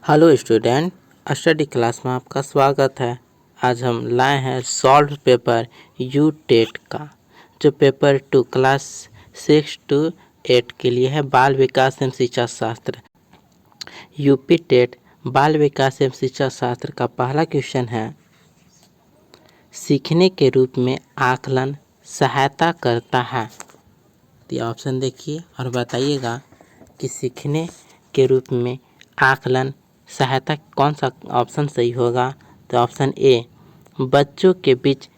Hello student, study class में आपका स्वागत है। आज हम लाए हैं सॉल्व पेपर यू टेट का, जो पेपर 2 क्लास 6 to 8 के लिए है। बाल विकास एवं शिक्षा शास्त्र यूपी टेट बाल विकास एवं शिक्षा शास्त्र का पहला क्वेश्चन है, सीखने के रूप में आकलन सहायता करता है। तो ऑप्शन देखिए और बताइएगा कि सीखने के रूप में आकलन सहायता कौन सा ऑप्शन सही होगा। तो ऑप्शन ए, बच्चों के बीच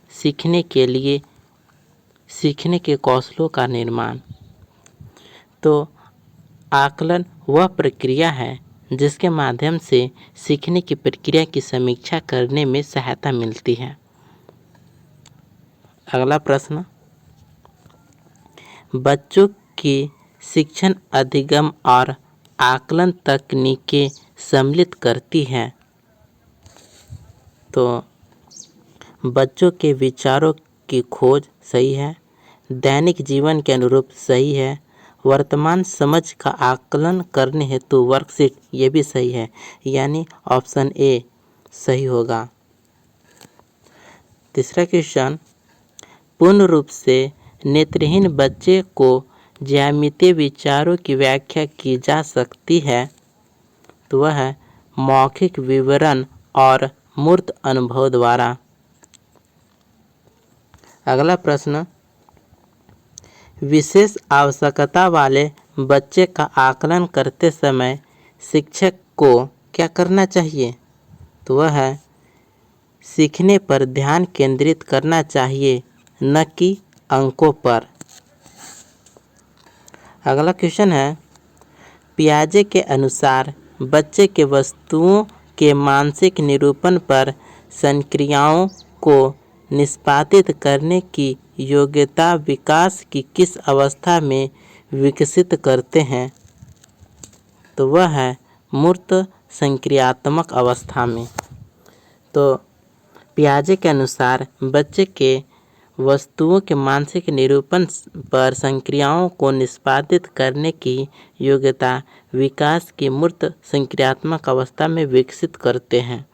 सीखने के कौशलों का निर्माण। तो आकलन वह प्रक्रिया है जिसके माध्यम से सीखने की प्रक्रिया की समीक्षा करने में सहायता मिलती है। अगला प्रश्न, बच्चों की शिक्षण अधिगम और आकलन तकनीकें सम्मिलित करती हैं। तो बच्चों के विचारों की खोज सही है, दैनिक जीवन के अनुरूप सही है, वर्तमान समझ का आकलन करने हेतु वर्कशीट ये भी सही है, यानी ऑप्शन ए सही होगा। तीसरा क्वेश्चन, पूर्ण रूप से नेत्रहीन बच्चे को ज्यामितीय विचारों की व्याख्या की जा सकती है। तो वह है मौखिक विवरण और मूर्त अनुभव द्वारा। अगला प्रश्न, विशेष आवश्यकता वाले बच्चे का आकलन करते समय शिक्षक को क्या करना चाहिए। तो वह है सीखने पर ध्यान केंद्रित करना चाहिए, न कि अंकों पर। अगला क्वेश्चन है, पियाजे के अनुसार बच्चे के वस्तुओं के मानसिक निरूपण पर संक्रियाओं को निष्पादित करने की योग्यता विकास की किस अवस्था में विकसित करते हैं। तो वह है मूर्त संक्रियात्मक अवस्था में। तो पियाजे के अनुसार बच्चे के वस्तुओं के मानसिक निरूपण पर संक्रियाओं को निष्पादित करने की योग्यता विकास की मूर्त संक्रियात्मक अवस्था में विकसित करते हैं।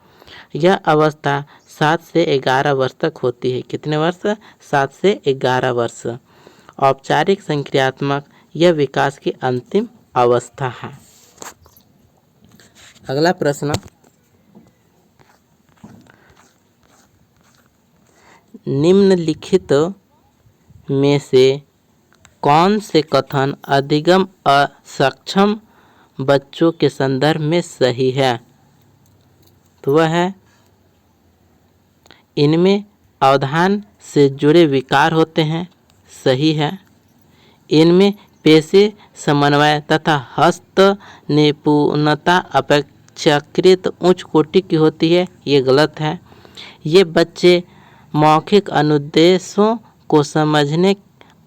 यह अवस्था 7 से 11 वर्ष तक होती है। कितने वर्ष? 7 से 11 वर्ष। औपचारिक संक्रियात्मक यह विकास की अंतिम अवस्था है। अगला प्रश्न, निम्नलिखित में से कौन से कथन अधिगम असक्षम बच्चों के संदर्भ में सही है। तो वह है, इनमें अवधान से जुड़े विकार होते हैं, सही है। इनमें पेशे समन्वय तथा हस्त निपुणता अपेक्षाकृत उच्च कोटि की होती है, ये गलत है। ये बच्चे मौखिक अनुदेशों को समझने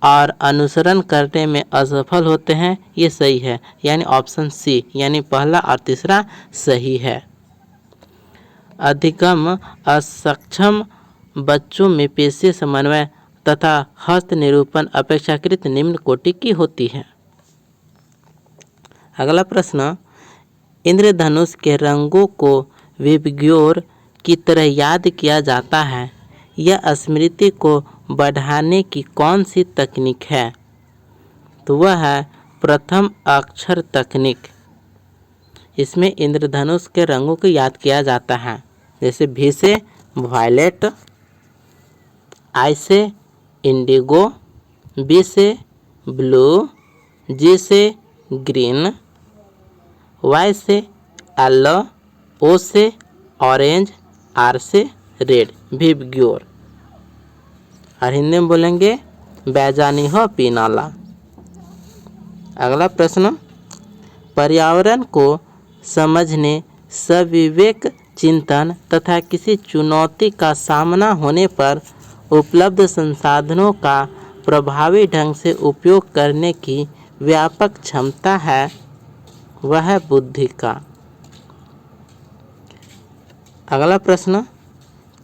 और अनुसरण करने में असफल होते हैं, ये सही है, यानी ऑप्शन सी, यानी पहला और तीसरा सही है। अधिगम असक्षम बच्चों में पेशे समन्वय तथा हस्त निरूपण अपेक्षाकृत निम्न कोटि की होती है। अगला प्रश्न, इंद्रधनुष के रंगों को विबग्योर की तरह याद किया जाता है, यह स्मृति को बढ़ाने की कौन सी तकनीक है। तो वह है प्रथम अक्षर तकनीक। इसमें इंद्रधनुष के रंगों को याद किया जाता है, जैसे भी से वायलेट, आई से इंडिगो, बी से ब्लू, जी से ग्रीन, वाई से येलो, ओ से ऑरेंज, आर से रेड, विबग्योर। और हिंदी में बोलेंगे बैजानी हो पीनाला। अगला प्रश्न, पर्यावरण को समझने, सविवेक चिंतन तथा किसी चुनौती का सामना होने पर उपलब्ध संसाधनों का प्रभावी ढंग से उपयोग करने की व्यापक क्षमता है, वह है बुद्धि का। अगला प्रश्न,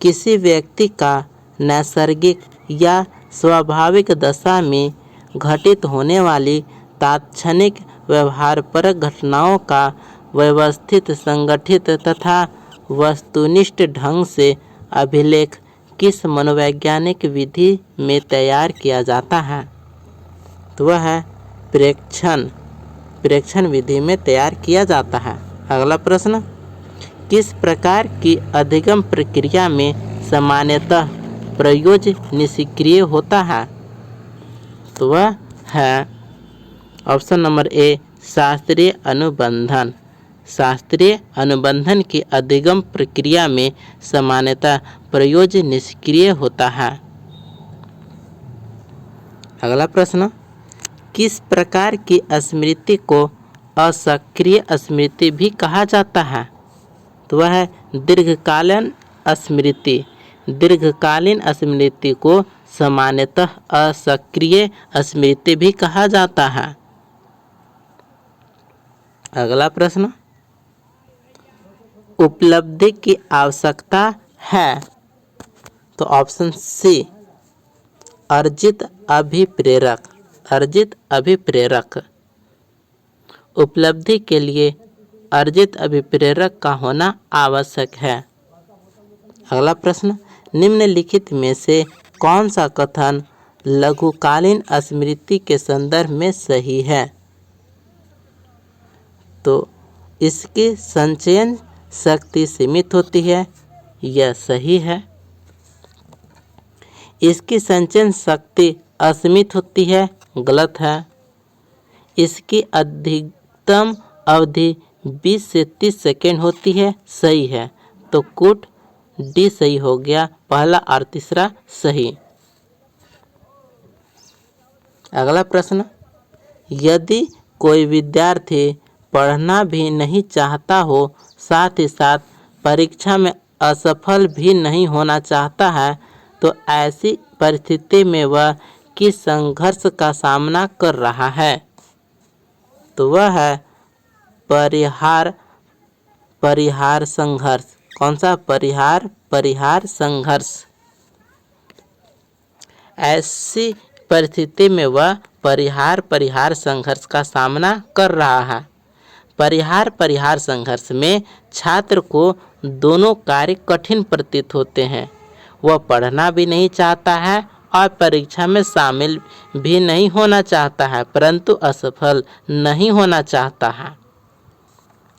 किसी व्यक्ति का नैसर्गिक या स्वाभाविक दशा में घटित होने वाली तात्क्षणिक व्यवहारपरक घटनाओं का व्यवस्थित, संगठित तथा वस्तुनिष्ठ ढंग से अभिलेख किस मनोवैज्ञानिक विधि में तैयार किया जाता है? तो वह है प्रेक्षण विधि में तैयार किया जाता है। अगला प्रश्न, किस प्रकार की अधिगम प्रक्रिया में सामान्यतः प्रयोज निष्क्रिय होता है? तो वह है ऑप्शन नंबर ए, शास्त्रीय अनुबंधन। शास्त्रीय अनुबंधन की अधिगम प्रक्रिया में सामान्यतः प्रयोज निष्क्रिय होता है। अगला प्रश्न, किस प्रकार की स्मृति को असक्रिय स्मृति भी कहा जाता है? तो वह है दीर्घकालीन स्मृति। दीर्घकालीन स्मृति को सामान्यतः असक्रिय स्मृति भी कहा जाता है। अगला प्रश्न, उपलब्धि की आवश्यकता है? तो ऑप्शन सी, अर्जित अभिप्रेरक। अर्जित अभिप्रेरक। उपलब्धि के लिए अर्जित अभिप्रेरक का होना आवश्यक है। अगला प्रश्न, निम्नलिखित में से कौन सा कथन लघुकालीन स्मृति के संदर्भ में सही है? तो इसकी संचयन शक्ति सीमित होती है, यह सही है। इसकी संचयन शक्ति असीमित होती है, गलत है। इसकी अधिकतम अवधि 20 से 30 सेकेंड होती है, सही है। तो कुट डी सही हो गया, पहला और तीसरा सही। अगला प्रश्न, यदि कोई विद्यार्थी पढ़ना भी नहीं चाहता हो, साथ ही साथ परीक्षा में असफल भी नहीं होना चाहता है, तो ऐसी परिस्थिति में वह किस संघर्ष का सामना कर रहा है? तो वह है परिहार संघर्ष। कौन सा? परिहार संघर्ष। ऐसी परिस्थिति में वह परिहार संघर्ष का सामना कर रहा है। परिहार संघर्ष में छात्र को दोनों कार्य कठिन प्रतीत होते हैं। वह पढ़ना भी नहीं चाहता है और परीक्षा में शामिल भी नहीं होना चाहता है, परंतु असफल नहीं होना चाहता है।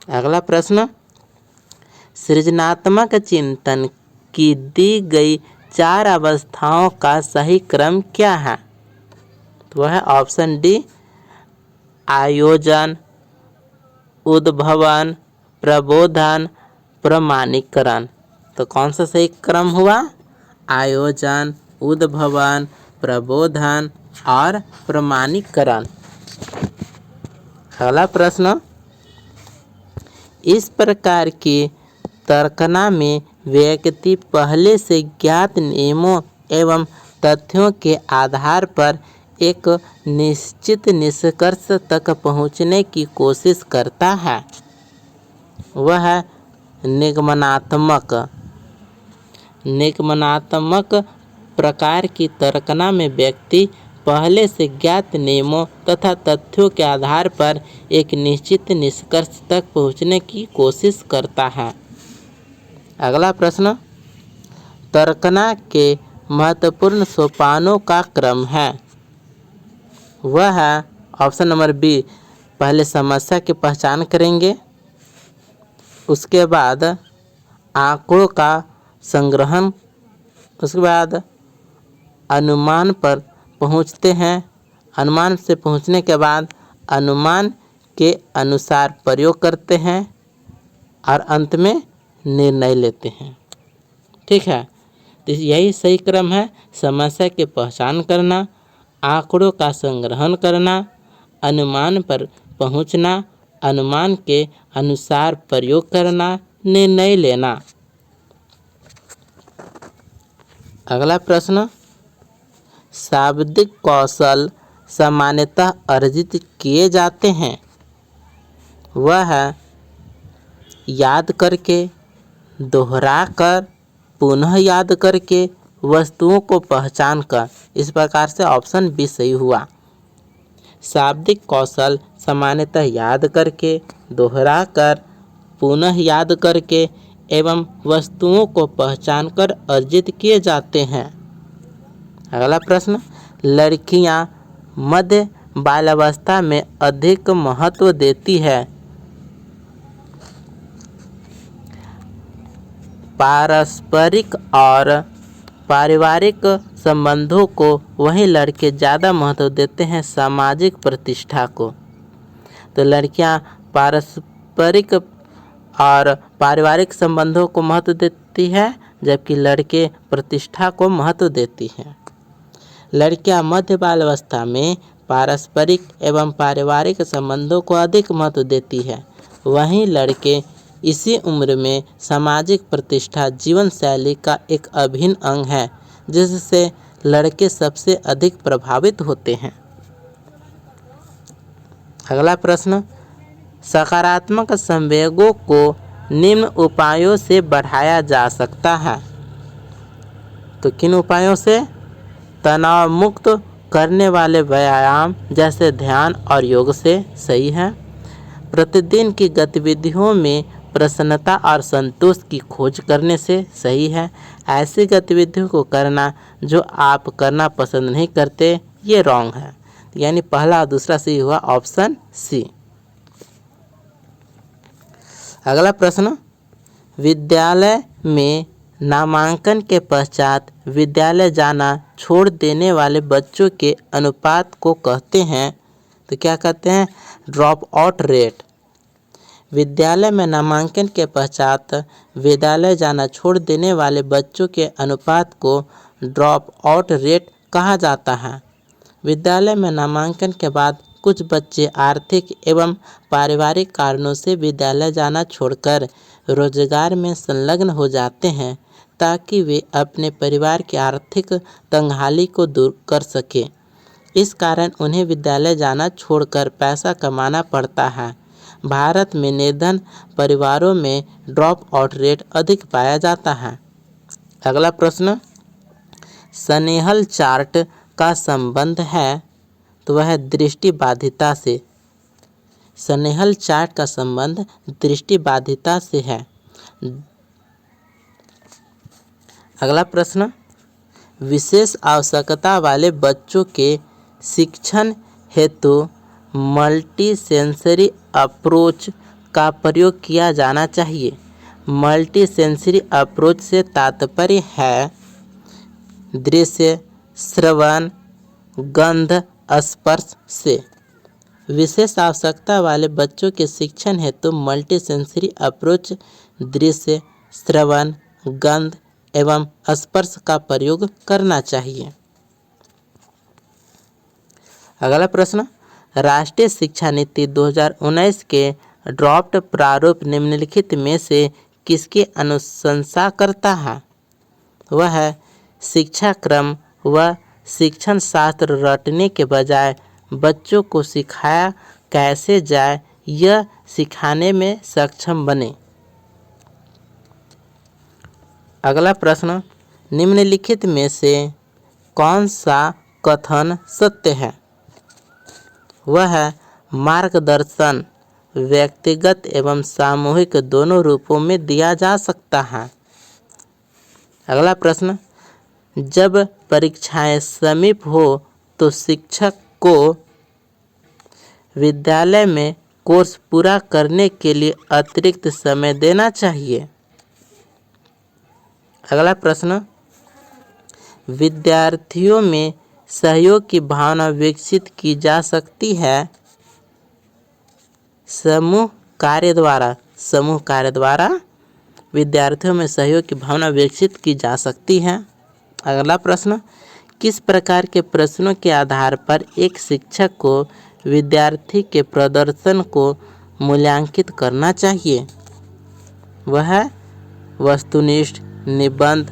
अगला प्रश्न, सृजनात्मक चिंतन की दी गई 4 अवस्थाओं का सही क्रम क्या है? तो वह है ऑप्शन डी, आयोजन, उद्भवन, प्रबोधन, प्रमाणीकरण। तो कौन सा सही क्रम हुआ? आयोजन, उद्भवन, प्रबोधन और प्रमाणीकरण। अगला प्रश्न, इस प्रकार की तर्कना में व्यक्ति पहले से ज्ञात नियमों एवं तथ्यों के आधार पर एक निश्चित निष्कर्ष तक पहुंचने की कोशिश करता है। वह है निगमनात्मक प्रकार की तर्कना में व्यक्ति पहले से ज्ञात नियमों तथा तथ्यों के आधार पर एक निश्चित निष्कर्ष तक पहुंचने की कोशिश करता है। अगला प्रश्न, तर्कना के महत्वपूर्ण सोपानों का क्रम है। वह है ऑप्शन नंबर बी, पहले समस्या की पहचान करेंगे, उसके बाद आंकड़ों का संग्रहण, उसके बाद अनुमान पर पहुंचते हैं, अनुमान से पहुंचने के बाद अनुमान के अनुसार प्रयोग करते हैं और अंत में निर्णय लेते हैं। ठीक है, तो यही सही क्रम है। समस्या की पहचान करना, आंकड़ों का संग्रहण करना, अनुमान पर पहुंचना, अनुमान के अनुसार प्रयोग करना, निर्णय लेना। अगला प्रश्न, शाब्दिक कौशल सामान्यतः अर्जित किए जाते हैं। वह है याद करके, दोहरा कर, पुनः याद करके, वस्तुओं को पहचान कर। इस प्रकार से ऑप्शन बी सही हुआ। शाब्दिक कौशल सामान्यतः याद करके, दोहराकर, पुनः याद करके एवं वस्तुओं को पहचानकर अर्जित किए जाते हैं। अगला प्रश्न, लड़कियां मध्य बाल्यावस्था में अधिक महत्व देती है पारस्परिक और पारिवारिक संबंधों को, वहीं लड़के ज़्यादा महत्व देते हैं सामाजिक प्रतिष्ठा को। तो लड़कियां पारस्परिक और पारिवारिक संबंधों को महत्व देती है, जबकि लड़के प्रतिष्ठा को महत्व देती हैं। लड़कियां मध्य बाल्यावस्था में पारस्परिक एवं पारिवारिक संबंधों को अधिक महत्व देती है, वहीं लड़के इसी उम्र में सामाजिक प्रतिष्ठा जीवन शैली का एक अभिन्न अंग है, जिससे लड़के सबसे अधिक प्रभावित होते हैं। अगला प्रश्न, सकारात्मक संवेगों को निम्न उपायों से बढ़ाया जा सकता है। तो किन उपायों से? तनाव मुक्त करने वाले व्यायाम जैसे ध्यान और योग से सही है। प्रतिदिन की गतिविधियों में प्रसन्नता और संतोष की खोज करने से सही है। ऐसी गतिविधियों को करना जो आप करना पसंद नहीं करते, ये रॉन्ग है। यानी पहला और दूसरा सही हुआ ऑप्शन सी। अगला प्रश्न, विद्यालय में नामांकन के पश्चात विद्यालय जाना छोड़ देने वाले बच्चों के अनुपात को कहते हैं। तो क्या कहते हैं? Drop out rate. विद्यालय में नामांकन के पश्चात विद्यालय जाना छोड़ देने वाले बच्चों के अनुपात को ड्रॉप आउट रेट कहा जाता है। विद्यालय में नामांकन के बाद कुछ बच्चे आर्थिक एवं पारिवारिक कारणों से विद्यालय जाना छोड़कर रोजगार में संलग्न हो जाते हैं, ताकि वे अपने परिवार की आर्थिक तंगहाली को दूर कर सकें। इस कारण उन्हें विद्यालय जाना छोड़कर पैसा कमाना पड़ता है। भारत में निर्धन परिवारों में ड्रॉप आउट रेट अधिक पाया जाता है। अगला प्रश्न, स्नेहल चार्ट का संबंध है, तो वह दृष्टिबाधिता से। स्नेहल चार्ट का संबंध दृष्टिबाधिता से है। अगला प्रश्न, विशेष आवश्यकता वाले बच्चों के शिक्षण हेतु मल्टी सेंसरी अप्रोच का प्रयोग किया जाना चाहिए। मल्टी सेंसरी अप्रोच से तात्पर्य है दृश्य, श्रवण, गंध, स्पर्श से। विशेष आवश्यकता वाले बच्चों के शिक्षण हेतु मल्टी सेंसरी अप्रोच दृश्य, श्रवण, गंध एवं स्पर्श का प्रयोग करना चाहिए। अगला प्रश्न, राष्ट्रीय शिक्षा नीति 2019 के ड्राफ्ट प्रारूप निम्नलिखित में से किसकी अनुशंसा करता है? वह है शिक्षा क्रम व शिक्षण शास्त्र रटने के बजाय बच्चों को सिखाया कैसे जाए, यह सिखाने में सक्षम बने। अगला प्रश्न, निम्नलिखित में से कौन सा कथन सत्य है? वह है मार्गदर्शन व्यक्तिगत एवं सामूहिक दोनों रूपों में दिया जा सकता है। अगला प्रश्न, जब परीक्षाएं समीप हो तो शिक्षक को विद्यालय में कोर्स पूरा करने के लिए अतिरिक्त समय देना चाहिए। अगला प्रश्न, विद्यार्थियों में सहयोग की भावना विकसित की जा सकती है समूह कार्य द्वारा विद्यार्थियों में सहयोग की भावना विकसित की जा सकती है। अगला प्रश्न, किस प्रकार के प्रश्नों के आधार पर एक शिक्षक को विद्यार्थी के प्रदर्शन को मूल्यांकित करना चाहिए? वह है वस्तुनिष्ठ, निबंध,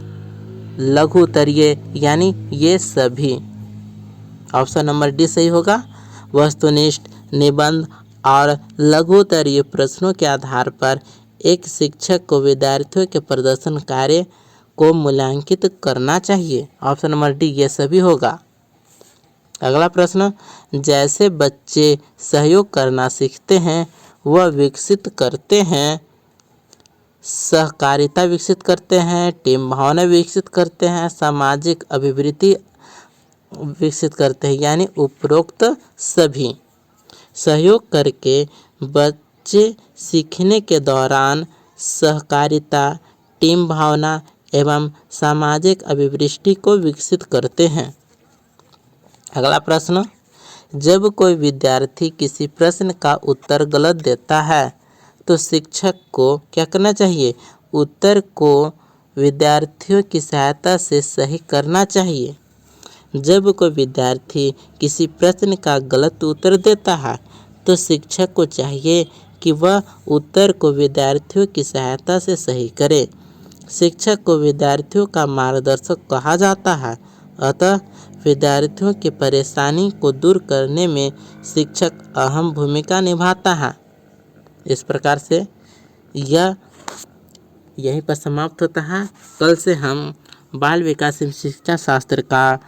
लघु उत्तरीय, यानी ये सभी। ऑप्शन नंबर डी सही होगा। वस्तुनिष्ठ, निबंध और लघु उत्तरीय प्रश्नों के आधार पर एक शिक्षक को विद्यार्थियों के प्रदर्शन कार्य को मूल्यांकित करना चाहिए। ऑप्शन नंबर डी ये सभी होगा। अगला प्रश्न, जैसे बच्चे सहयोग करना सीखते हैं वह विकसित करते हैं, सहकारिता विकसित करते हैं, टीम भावना विकसित करते हैं, सामाजिक अभिवृत्ति विकसित करते हैं, यानी उपरोक्त सभी। सहयोग करके बच्चे सीखने के दौरान सहकारिता, टीम भावना एवं सामाजिक अभिवृत्ति को विकसित करते हैं। अगला प्रश्न, जब कोई विद्यार्थी किसी प्रश्न का उत्तर गलत देता है तो शिक्षक को क्या करना चाहिए? उत्तर को विद्यार्थियों की सहायता से सही करना चाहिए। जब कोई विद्यार्थी किसी प्रश्न का गलत उत्तर देता है तो शिक्षक को चाहिए कि वह उत्तर को विद्यार्थियों की सहायता से सही करे। शिक्षक को विद्यार्थियों का मार्गदर्शक कहा जाता है, अतः विद्यार्थियों की परेशानी को दूर करने में शिक्षक अहम भूमिका निभाता है। इस प्रकार से यह यहीं पर समाप्त होता है। कल से हम बाल विकास एवं शिक्षा शास्त्र का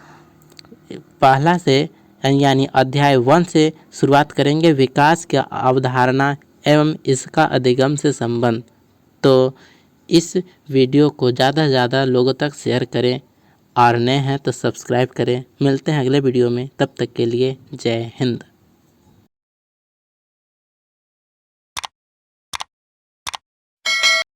पहला से यानी अध्याय 1 से शुरुआत करेंगे, विकास की अवधारणा एवं इसका अधिगम से संबंध। तो इस वीडियो को ज़्यादा से ज़्यादा लोगों तक शेयर करें और नए हैं तो सब्सक्राइब करें। मिलते हैं अगले वीडियो में, तब तक के लिए जय हिंद।